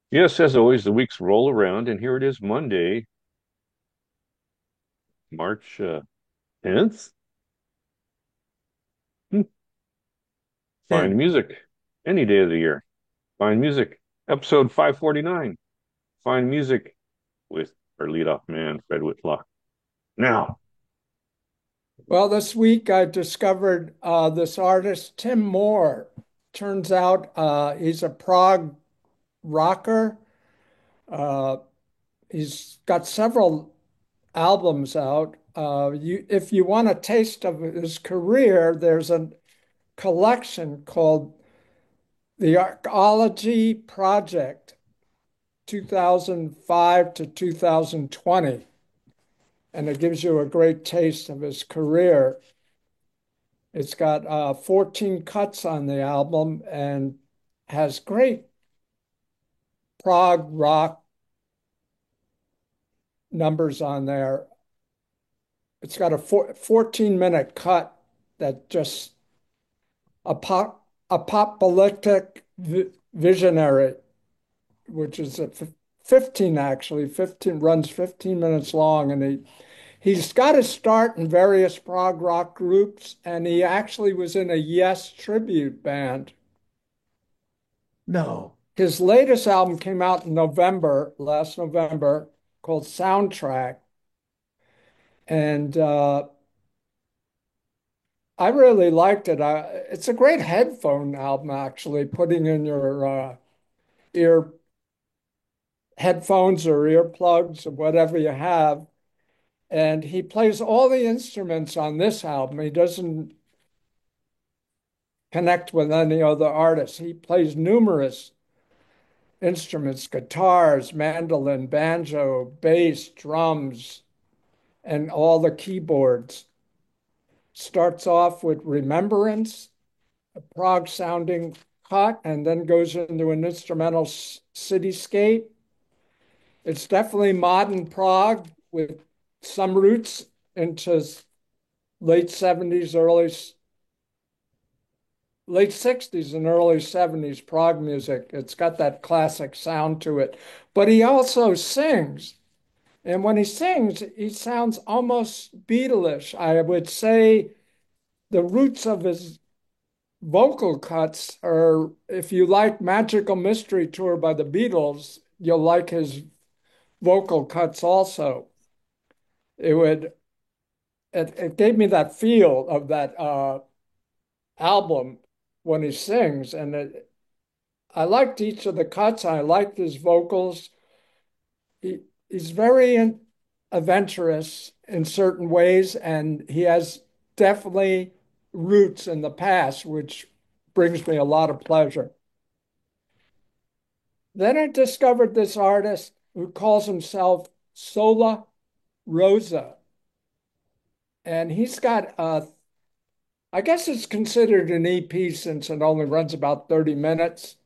Yes, as always, the weeks roll around, and here it is Monday, March 10th. Hmm. Find 10. music any day of the year. Find music, episode 549. Find music with our leadoff man, Fred Whitlock. Now, Well, this week I discovered this artist, Tim Moore. Turns out he's a prog rocker. Uh, he's got several albums out. If you want a taste of his career, there's a collection called The Arcology Project, 2005 to 2020, and it gives you a great taste of his career. It's got 14 cuts on the album and has great prog rock numbers on there. It's got a 14-minute cut that just apocalyptic visionary, which is 15 actually, 15 runs 15 minutes long, and he's got his start in various prog rock groups, and he actually was in a Yes tribute band. No. His latest album came out in November, last November, called Soundtrack. And I really liked it. It's a great headphone album, actually, putting in your ear headphones or earplugs or whatever you have. And he plays all the instruments on this album. He doesn't connect with any other artists. He plays numerous instruments, guitars, mandolin, banjo, bass, drums, and all the keyboards. Starts off with Remembrance, a prog sounding cut, and then goes into an instrumental cityscape. It's definitely modern prog with some roots into late 70s, late 60s and early 70s prog music. It's got that classic sound to it. But he also sings. And when he sings, he sounds almost Beatlish. I would say the roots of his vocal cuts are, if you like Magical Mystery Tour by the Beatles, you'll like his vocal cuts also. It would it gave me that feel of that album when he sings, and I liked each of the cuts. I liked his vocals. He, he's very adventurous in certain ways, and he has definitely roots in the past, which brings me a lot of pleasure. Then I discovered this artist who calls himself Sola Rosa. And he's got, I guess it's considered an EP since it only runs about 30 minutes.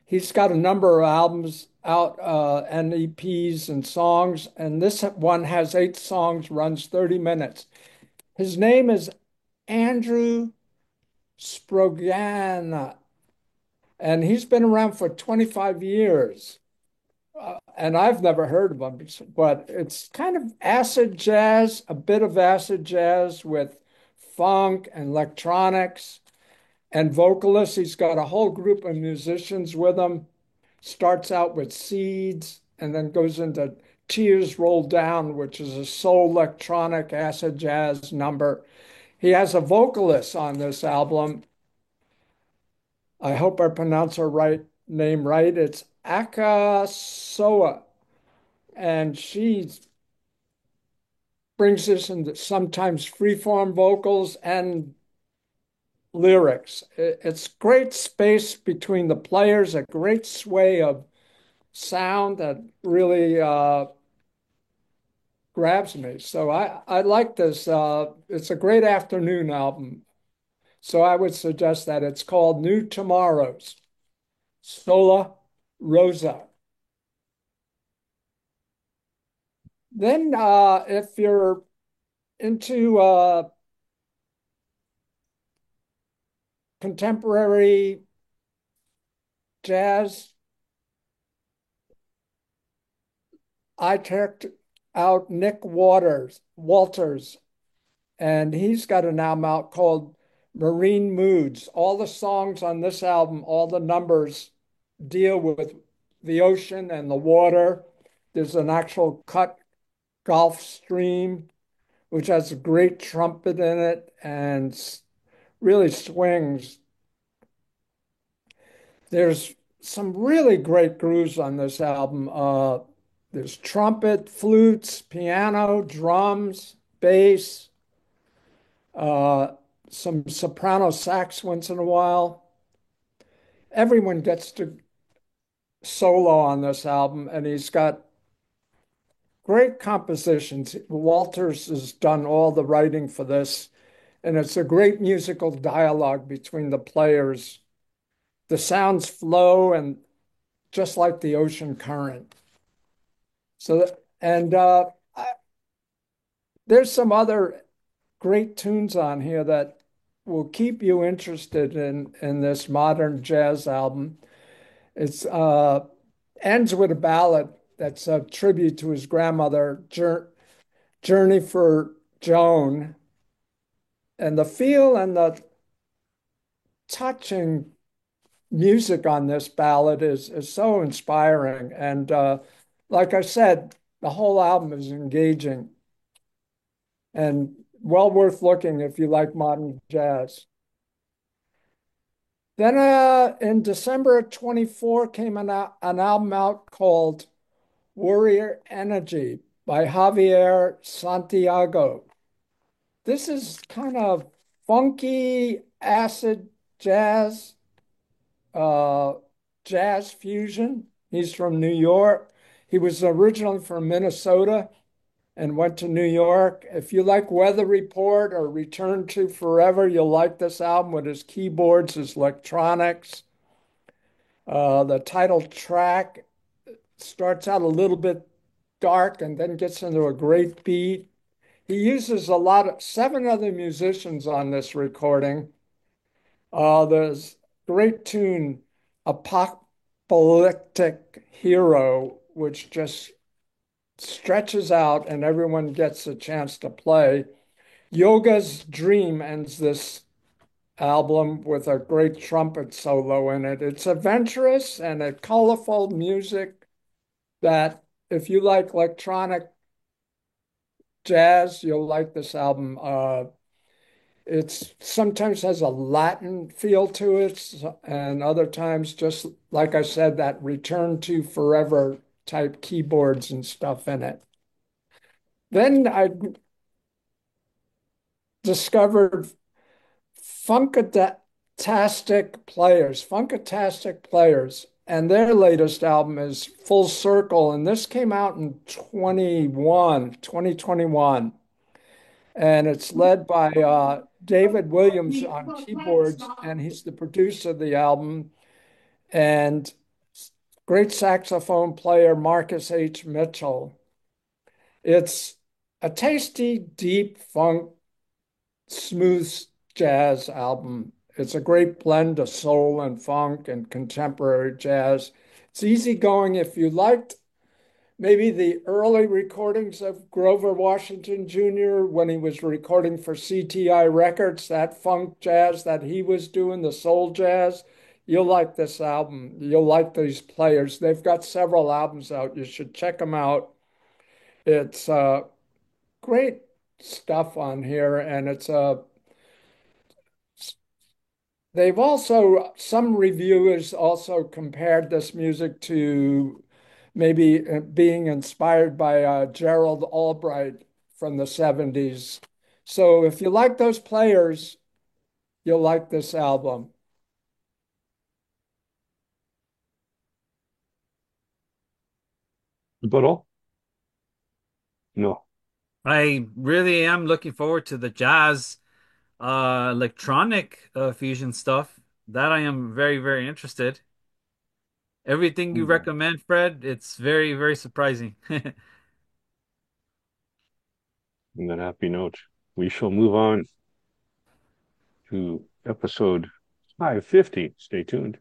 He's got a number of albums out, and EPs and songs. And this one has 8 songs, runs 30 minutes. His name is Andrew Sprogana, and he's been around for 25 years. And I've never heard of them, but it's kind of acid jazz, a bit of acid jazz with funk and electronics and vocalists. He's got a whole group of musicians with him. Starts out with Seeds and then goes into Tears Roll Down, which is a soul electronic acid jazz number. He has a vocalist on this album. I hope I pronounce her name right. It's Aka Soa, and she brings this into sometimes freeform vocals and lyrics. It's great space between the players, a great sway of sound that really grabs me. So I like this. It's a great afternoon album. So I would suggest that it's called New Tomorrows, Sola Rosa. Then if you're into contemporary jazz, I checked out Nick Walters, and he's got an album out called Marine Moods. All the songs on this album, all the numbers deal with the ocean and the water. There's an actual cut Gulf Stream, which has a great trumpet in it and really swings. There's some really great grooves on this album. There's trumpet, flutes, piano, drums, bass, uh, some soprano sax once in a while. Everyone gets to solo on this album, and he's got great compositions. Walters has done all the writing for this, and it's a great musical dialogue between the players. The sounds flow and just like the ocean current. There's some other great tunes on here that will keep you interested in this modern jazz album. It's ends with a ballad that's a tribute to his grandmother, Journey for Joan. And the feel and the touching music on this ballad is so inspiring. And like I said, the whole album is engaging and well worth looking if you like modern jazz. Then in December of 24 came an album out called Warrior Energy by Javier Santiago. This is kind of funky acid jazz, uh, jazz fusion. He's from New York. He was originally from Minnesota and went to New York. If you like Weather Report or Return to Forever, you'll like this album with his keyboards, his electronics. The title track starts out a little bit dark and then gets into a great beat. He uses a lot of seven other musicians on this recording. There's great tune, Apocalyptic Hero, which just stretches out and everyone gets a chance to play. Yoga's Dream ends this album with a great trumpet solo in it. It's adventurous and a colorful music that if you like electronic jazz, you'll like this album. It's sometimes has a Latin feel to it, and other times, just like I said, that Return to Forever type keyboards and stuff in it. Then I discovered Funkatastic Players, and their latest album is Full Circle, and this came out in 2021, and it's led by David Williams on keyboards, and he's the producer of the album, and great saxophone player Marcus H. Mitchell. It's a tasty, deep funk, smooth jazz album. It's a great blend of soul and funk and contemporary jazz. It's easygoing if you liked maybe the early recordings of Grover Washington Jr. when he was recording for CTI Records, that funk jazz that he was doing, the soul jazz. You'll like this album. You'll like these players. They've got several albums out. You should check them out. It's great stuff on here, and they've also, some reviewers also compared this music to maybe being inspired by Gerald Albright from the 70s. So if you like those players, you'll like this album. But all? No. I really am looking forward to the jazz, electronic fusion stuff. That I am very, very interested. Everything you Mm. recommend, Fred, it's very, very surprising. On that happy note, we shall move on to episode 550. Stay tuned.